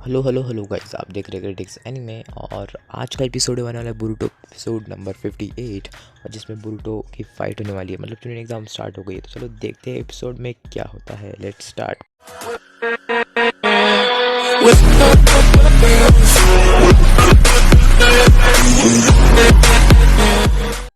Hello hello hello guys, आप देख रहे हैं क्रिटिक्स एनीमे। और आज का एपिसोड होने वाला है बुरुटो एपिसोड नंबर 58, और जिसमें बुरुटो की फाइट होने वाली है। मतलब ट्रेनिंग एग्जाम स्टार्ट हो गई है, तो चलो देखते हैं एपिसोड में क्या होता है। Let's start.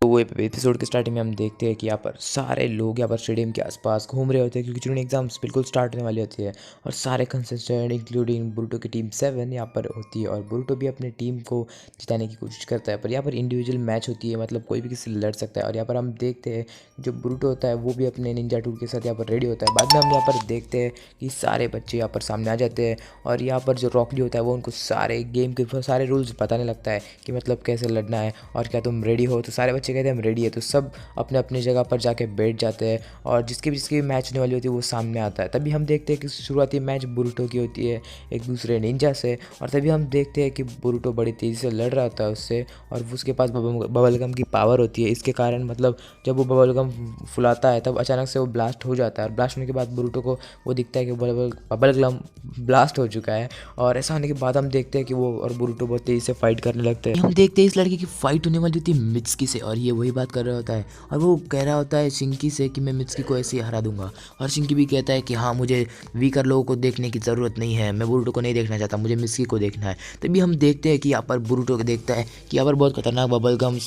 तो वो एपिसोड के स्टार्टिंग में हम देखते हैं कि यहाँ पर सारे लोग यहाँ पर स्टेडियम के आसपास घूम रहे होते हैं, क्योंकि ट्रेनिंग एग्जाम्स बिल्कुल स्टार्ट होने वाली होती है। और सारे कंटेस्टेंट इंक्लूडिंग बुरुटो की टीम 7 यहाँ पर होती है, और बुरुटो भी अपनी टीम को जिताने की कोशिश करता है। पर यहाँ पर इंडिविजुअल मैच होती है, मतलब कोई भी किसी से लड़ सकता है। और यहाँ पर हम देखते हैं जो बुरुटो होता है वो भी अपने निंजा टूल के साथ यहाँ पर रेडी होता है। बाद में हम यहाँ पर देखते हैं कि सारे बच्चे यहाँ पर सामने आ जाते हैं, और यहाँ पर जो रॉकली होता है वो उनको सारे गेम के सारे रूल्स बताने लगता है कि मतलब कैसे लड़ना है और क्या तुम रेडी हो। तो सारे बच्चे कहते हैं हम रेडी है, तो सब अपने अपनी जगह पर जाके बैठ जाते हैं। और जिसकी भी मैच होने वाली होती है वो सामने आता है। तभी हम देखते हैं कि शुरुआती मैच बुरुटो की होती है एक दूसरे निंजा से, और तभी हम देखते हैं कि बुरुटो बड़ी तेज़ी से लड़ रहा होता है उससे, और उसके पास बबल गम की पावर होती है। इसके कारण मतलब जब वो बबल गम फुलाता है तब अचानक से वो ब्लास्ट हो जाता है, और ब्लास्ट होने के बाद बुरुटो को वो दिखता है कि बबल गम ब्लास्ट हो चुका है। और ऐसा होने के बाद हम देखते हैं कि वो और बुरुटो बहुत तेज़ी से फाइट करने लगते हैं। हम देखते हैं इस लड़के की फाइट होने वाली होती है मित्सुकी से, और ये वही बात कर रहा होता है, और वो कह रहा होता है शिंकी से कि मैं मित्सुकी को ऐसे ही हरा दूंगा। और शिंकी भी कहता है कि हाँ, मुझे वीकर लोगों को देखने की ज़रूरत नहीं है, मैं बुरुटो को नहीं देखना चाहता, मुझे मित्सुकी को देखना है। तभी हम देखते हैं कि यहाँ पर बुरुटो को देखता है कि यहाँ पर बहुत खतरनाक बबल गम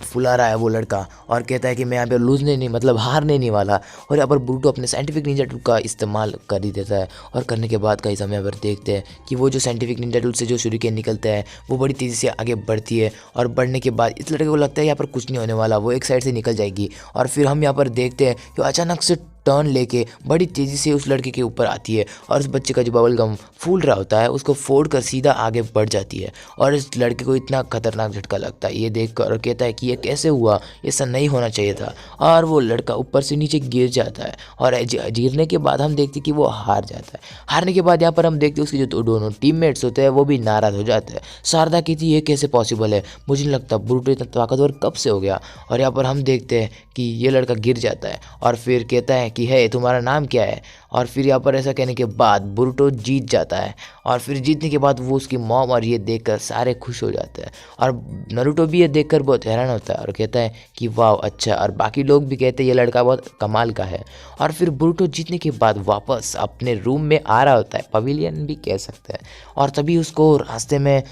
फुला रहा है वो लड़का, और कहता है कि मैं यहाँ पे लूजने नहीं, मतलब हारने नहीं वाला। और यहाँ पर बुरुटो अपने साइंटिफिक निंजा टूल का इस्तेमाल कर ही देता है, और करने के बाद कई समय पर देखते हैं कि वो जो साइंटिफिक निंजा टूल से जो शuriken निकलता है वो बड़ी तेज़ी से आगे बढ़ती है। और बढ़ने के बाद इस लड़के को लगता है यहाँ पर कुछ नहीं होने वाला, वो एक साइड से निकल जाएगी। और फिर हम यहाँ पर देखते हैं कि अचानक से टर्न लेके बड़ी तेज़ी से उस लड़के के ऊपर आती है, और उस बच्चे का जो बबल गम फूल रहा होता है उसको फोड़ कर सीधा आगे बढ़ जाती है। और इस लड़के को इतना खतरनाक झटका लगता है ये देख कर, और कहता है कि ये कैसे हुआ, ऐसा नहीं होना चाहिए था। और वो लड़का ऊपर से नीचे गिर जाता है, और गिरने के बाद हम देखते कि वो हार जाता है। हारने के बाद यहाँ पर हम देखते उसके जो दोनों टीममेट्स होते हैं वो भी नाराज़ हो जाते हैं। शारदा कहती ये कैसे पॉसिबल है, मुझे नहीं लगता बुरुटो इतना ताकतवर कब से हो गया। और यहाँ पर हम देखते हैं कि ये लड़का गिर जाता है, और फिर कहता है कि है तुम्हारा नाम क्या है। और फिर यहाँ पर ऐसा कहने के बाद बुरुटो जीत जाता है, और फिर जीतने के बाद वो उसकी मॉम और ये देखकर सारे खुश हो जाते हैं। और नारुतो भी ये देखकर बहुत हैरान होता है और कहता है कि वाह अच्छा, और बाकी लोग भी कहते हैं ये लड़का बहुत कमाल का है। और फिर बुरुटो जीतने के बाद वापस अपने रूम में आ रहा होता है, पवेलियन भी कह सकते हैं। और तभी उसको रास्ते में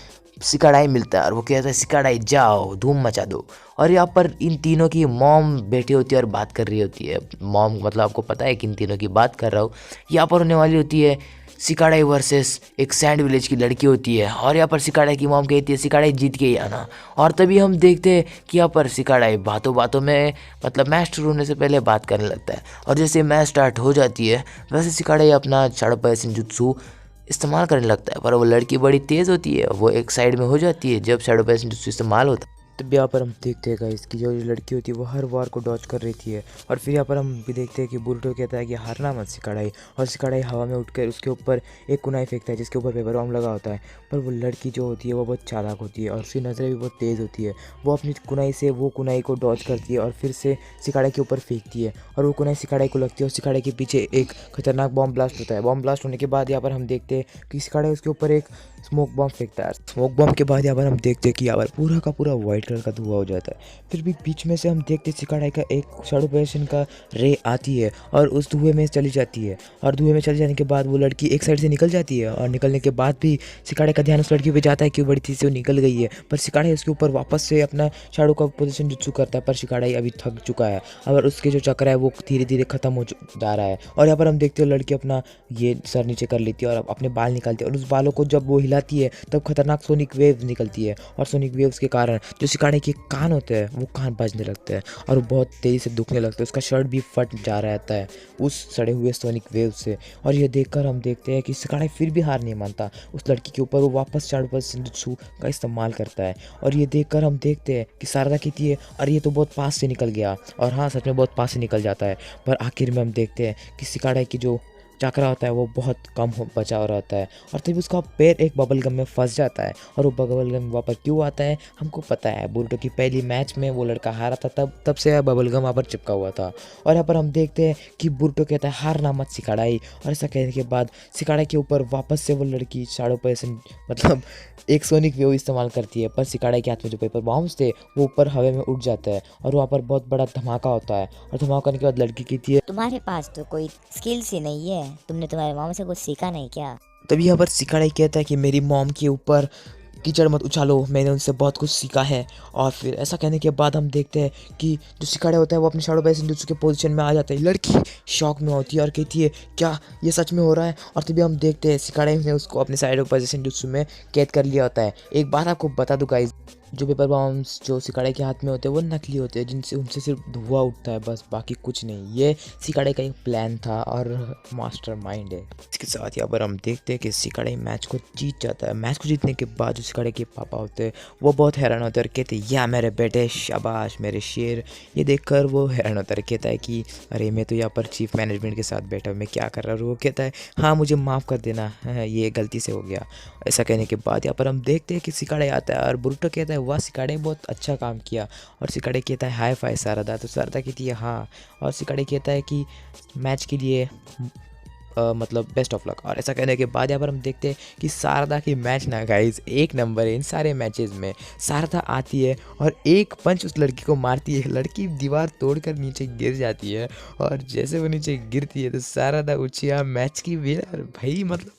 सिकाडाई मिलता है, और वो कहता है सिकाडाई जाओ धूम मचा दो। और यहाँ पर इन तीनों की मॉम बैठी होती है और बात कर रही होती है। मॉम मतलब आपको पता है कि इन तीनों की बात कर रहा हूँ। यहाँ पर होने वाली होती है सिकाडाई वर्सेस एक सैंड विलेज की लड़की होती है, और यहाँ पर सिकाडाई की मॉम कहती है सिकाडाई जीत के ही आना। और तभी हम देखते हैं कि यहाँ पर सिकाडाई बातों बातों में मतलब मैच शुरू होने से पहले बात करने लगता है, और जैसे मैच स्टार्ट हो जाती है वैसे सिकाडाई अपना शैडो पैशन जुत्सु इस्तेमाल करने लगता है। पर वो लड़की बड़ी तेज़ होती है, वो एक साइड में हो जाती है जब शैडो पैशन जुत्सु इस्तेमाल होता है। तब यहाँ पर हम देखते हैं गाइस कि जो लड़की होती है वो हर वार को डॉज कर रही थी है। और फिर यहाँ पर हम भी देखते हैं कि बुरुटो कहता है कि हारना मत सिकाडाई, और सिकाडाई हवा में उठकर उसके ऊपर एक कुनाई फेंकता है जिसके ऊपर पेपर बॉम्ब लगा होता है। पर वो लड़की जो होती है वो बहुत चालाक होती है, और उसकी नज़रें भी बहुत तेज़ होती है। वो अपनी कुनाई से वो कुनाई को डॉज करती है और फिर से सिकाडाई के ऊपर फेंकती है, और वो कुनाई सिकाडाई को लगती है, और सिकाडाई के पीछे एक खतरनाक बॉम्ब ब्लास्ट होता है। बॉम्ब ब्लास्ट होने के बाद यहाँ पर हम देखते हैं कि सिकाडाई उसके ऊपर एक स्मोक बॉम्ब फेंकता है। स्मोक बॉम्ब के बाद यहाँ पर हम देखते हैं कि यहाँ पर पूरा का पूरा वाइट कलर का धुआं हो जाता है। फिर भी बीच में से हम देखते सिकाडाई का एक शैडो पैशन का रे आती है और उस धुएं में चली जाती है, और धुएं में चले जाने के बाद वो लड़की एक साइड से निकल जाती है। और निकलने के बाद भी सिकाडाई का ध्यान उस लड़की पे जाता है कि वो बड़ी तेज़ी से वो निकल गई है, पर सिकाडाई उसके ऊपर वापस से अपना शैडो का पोजीशन जुत्सु करता है। पर सिकाडाई अभी थक चुका है, और उसके जो चक्र है वो धीरे धीरे खत्म हो जा रहा है। और यहाँ पर हम देखते हैं लड़की अपना ये सर नीचे कर लेती है और अपने बाल निकालती है, और उस बालों को जब वो हिलाती है तब खतरनाक सोनिक वेव निकलती है, और सोनिक वेव्स के कारण जो सिकाडाई के कान होते हैं वो कान बजने लगते हैं, और वो बहुत तेज़ी से दुखने लगता है। उसका शर्ट भी फट जा रहता है उस सड़े हुए सोनिक वेव से। और ये देखकर हम देखते हैं कि सिकाडाई फिर भी हार नहीं मानता उस लड़की के ऊपर, वो वापस शैडो पैशन जुत्सु का इस्तेमाल करता है। और ये देखकर हम देखते हैं कि शारदा कहती है अरे ये तो बहुत पास से निकल गया, और हाँ सच में बहुत पास से निकल जाता है। पर आखिर में हम देखते हैं कि सिकाडाई की जो चक्रा होता है वो बहुत कम हो बचा हो रहा होता है, और तभी उसका पैर एक बबल गम में फंस जाता है। और वो बबल गम वहाँ पर क्यों आता है हमको पता है, बोरुटो की पहली मैच में वो लड़का हारा था, तब से बबल गम वहाँ पर चिपका हुआ था। और यहाँ पर हम देखते हैं कि बोरुटो कहता है हारना मत सिकाड़ाई, और ऐसा कहने के बाद सिकाड़ा के ऊपर वापस से वो लड़की शाडो पर्सन मतलब एक सोनिक वेव इस्तेमाल करती है, पर सिकाड़ा के हाथ में जो पेपर बाउंस थे वो ऊपर हवा में उड़ जाता है, और वहाँ पर बहुत बड़ा धमाका होता है। और धमाका होने के बाद लड़की कहती है तुम्हारे पास तो कोई स्किल्स ही नहीं है, तुमने तुम्हारे मामा से कुछ सीखा नहीं क्या? तभी यहाँ पर सिकाड़ा कहता है कि मेरी मॉम के ऊपर कीचड़ मत उछालो, मैंने उनसे बहुत कुछ सीखा है। और फिर ऐसा कहने के बाद हम देखते हैं कि जो सिकाड़े होता है वो अपने शैडो बाय सिंजुत्सु के पोजीशन में आ जाता है। लड़की शॉक में होती है और कहती है क्या ये सच में हो रहा है। और तभी हम देखते हैं सिकाड़े ने उसको अपने शैडो बाय सिंजुत्सु में कैद कर लिया होता है। एक बात आपको बता दूं गाइस, जो पेपर बाउंस जो सिकाड़े के हाथ में होते हैं वो नकली होते हैं, जिनसे उनसे सिर्फ धुआं उठता है बस, बाकी कुछ नहीं। ये सिकाड़े का एक प्लान था और मास्टरमाइंड है। इसके साथ यहाँ पर हम देखते हैं कि सिकाड़े मैच को जीत जाता है। मैच को जीतने के बाद जो सिकाड़े के पापा होते हैं वो बहुत हैरान होते हैं और कहते हैं या मेरे बेटे शाबाश मेरे शेर। ये देखकर वो हैरान होता है, कहता है कि अरे मैं तो यहाँ पर चीफ मैनेजमेंट के साथ बैठा हूँ, मैं क्या कर रहा हूँ। वो कहता है हाँ मुझे माफ़ कर देना, ये गलती से हो गया। ऐसा कहने के बाद यहाँ पर हम देखते हैं कि सिकाड़े आता है और बोरुटो कहता है वाह सिकाड़े बहुत अच्छा काम किया। और सिकाड़े कहता है हाई फाई सारदा, तो सारदा कहती है हाँ। और सिकाड़े कहता है कि मैच के लिए मतलब बेस्ट ऑफ लक। और ऐसा कहने के बाद यहाँ पर हम देखते हैं कि शारदा की मैच ना गाइज एक नंबर है। इन सारे मैचेस में शारदा आती है और एक पंच उस लड़की को मारती है, लड़की दीवार तोड़कर नीचे गिर जाती है। और जैसे वो नीचे गिरती है तो शारदा उछिया मैच की विनर। भाई मतलब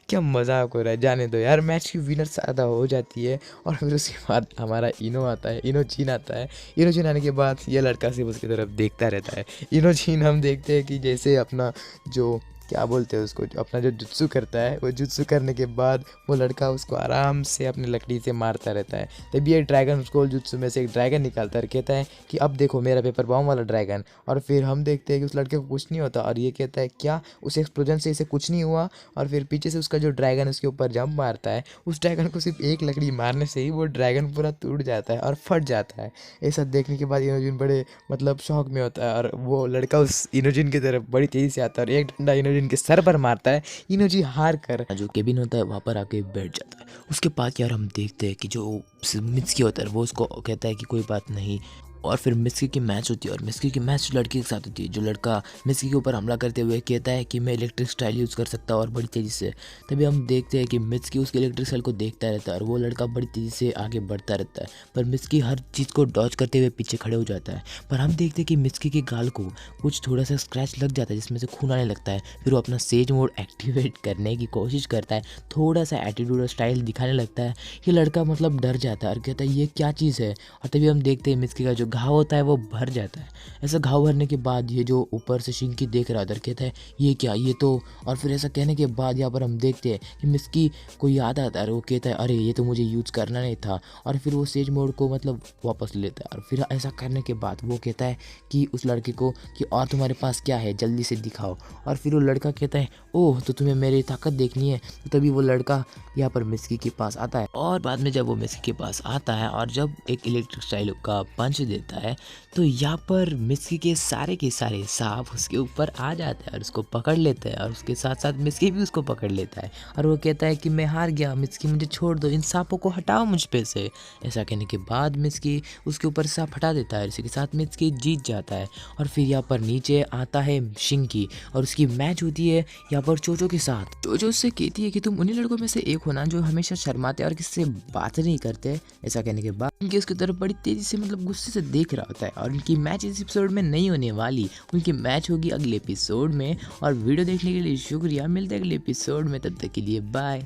क्या मजाक हो रहा है, जाने दो यार, मैच की विनर शारदा हो जाती है। और फिर उसके बाद हमारा इनो आता है, इनोजीन आता है। इनोजीन आने के बाद ये लड़का सिर्फ उसकी तरफ देखता रहता है। इनोजीन हम देखते हैं कि जैसे अपना जो क्या बोलते हैं उसको, अपना जो जुत्सु करता है, वो जुत्सु करने के बाद वो लड़का उसको आराम से अपनी लकड़ी से मारता रहता है। तभी एक ड्रैगन उसको जुत्सु में से एक ड्रैगन निकालता है, कहता है कि अब देखो मेरा पेपर बॉम्ब वाला ड्रैगन। और फिर हम देखते हैं कि उस लड़के को कुछ नहीं होता और ये कहता है क्या उस एक्सप्लोजन से इसे कुछ नहीं हुआ। और फिर पीछे से उसका जो ड्रैगन उसके ऊपर जंप मारता है, उस ड्रैगन को सिर्फ एक लकड़ी मारने से ही वो ड्रैगन पूरा टूट जाता है और फट जाता है। ऐसा देखने के बाद इनोजिन बड़े मतलब शौक में होता है और वो लड़का उस इनोजिन की तरफ बड़ी तेज़ी से आता है और एक डंडा इनोजिन के सर पर मारता है। इनोजी हार कर जो केबिन होता है वहाँ पर आके बैठ जाता है। उसके बाद यार हम देखते हैं कि जो मित्सुकी होता है वो उसको कहता है कि कोई बात नहीं। और फिर मित्सुकी की मैच होती है और मित्सुकी की मैच लड़की के साथ होती है। जो लड़का मित्सुकी के ऊपर हमला करते हुए कहता है कि मैं इलेक्ट्रिक स्टाइल यूज़ कर सकता हूँ और बड़ी तेज़ी से। तभी हम देखते हैं कि मित्सुकी उसके इलेक्ट्रिक स्टाइल को देखता रहता है और वो लड़का बड़ी तेज़ी से आगे बढ़ता रहता है, पर मित्सुकी हर चीज़ को डॉज करते हुए पीछे खड़े हो जाता है। पर हम देखते हैं कि मित्सुकी के गाल को कुछ थोड़ा सा स्क्रैच लग जाता है जिसमें से खून आने लगता है। फिर वो अपना सेज मोड एक्टिवेट करने की कोशिश करता है, थोड़ा सा एटीट्यूड और स्टाइल दिखाने लगता है। ये लड़का मतलब डर जाता है और कहता है ये क्या चीज़ है। और तभी हम देखते हैं मित्सुकी का जो घाव होता है वो भर जाता है। ऐसा घाव भरने के बाद ये जो ऊपर से शिंकी देख रहा था कहता है ये क्या, ये तो। और फिर ऐसा कहने के बाद यहाँ पर हम देखते हैं कि मित्सुकी को याद आता है और वो कहता है अरे ये तो मुझे यूज़ करना नहीं था। और फिर वो सेज मोड को मतलब वापस लेता है और फिर ऐसा करने के बाद वो कहता है कि उस लड़के को कि और तुम्हारे पास क्या है जल्दी से दिखाओ। और फिर वो लड़का कहता है ओह तो तुम्हें मेरी ताकत देखनी है। तो तभी वो लड़का यहाँ पर मित्सुकी के पास आता है और बाद में जब वो मित्सुकी के पास आता है और जब एक इलेक्ट्रिक स्टाइल का पंच देता है तो यहाँ पर मित्सुकी के सारे सांप उसके ऊपर आ जाते हैं और उसको पकड़ लेते हैं और उसके साथ साथ मित्सुकी भी उसको पकड़ लेता है। और वो कहता है कि मैं हार गया मित्सुकी, मुझे छोड़ दो, इन सांपों को हटाओ मुझ पे से। ऐसा कहने के बाद मित्सुकी उसके ऊपर सांप हटा देता है, इसी के साथ मित्सुकी जीत जाता है। और फिर यहाँ पर नीचे आता है शिंकी और उसकी मैच होती है यहाँ पर चोचो के साथ। चोचो उससे कहती है कि तुम उन्हीं लड़कों में से एक हो ना जो हमेशा शर्माते और किससे बात नहीं करते। ऐसा कहने के बाद उनकी उसकी तरफ बड़ी तेजी से मतलब गुस्से से देख रहा होता है और उनकी मैच इस एपिसोड में नहीं होने वाली, उनकी मैच होगी अगले एपिसोड में। और वीडियो देखने के लिए शुक्रिया, मिलते हैं अगले एपिसोड में, तब तक के लिए बाय।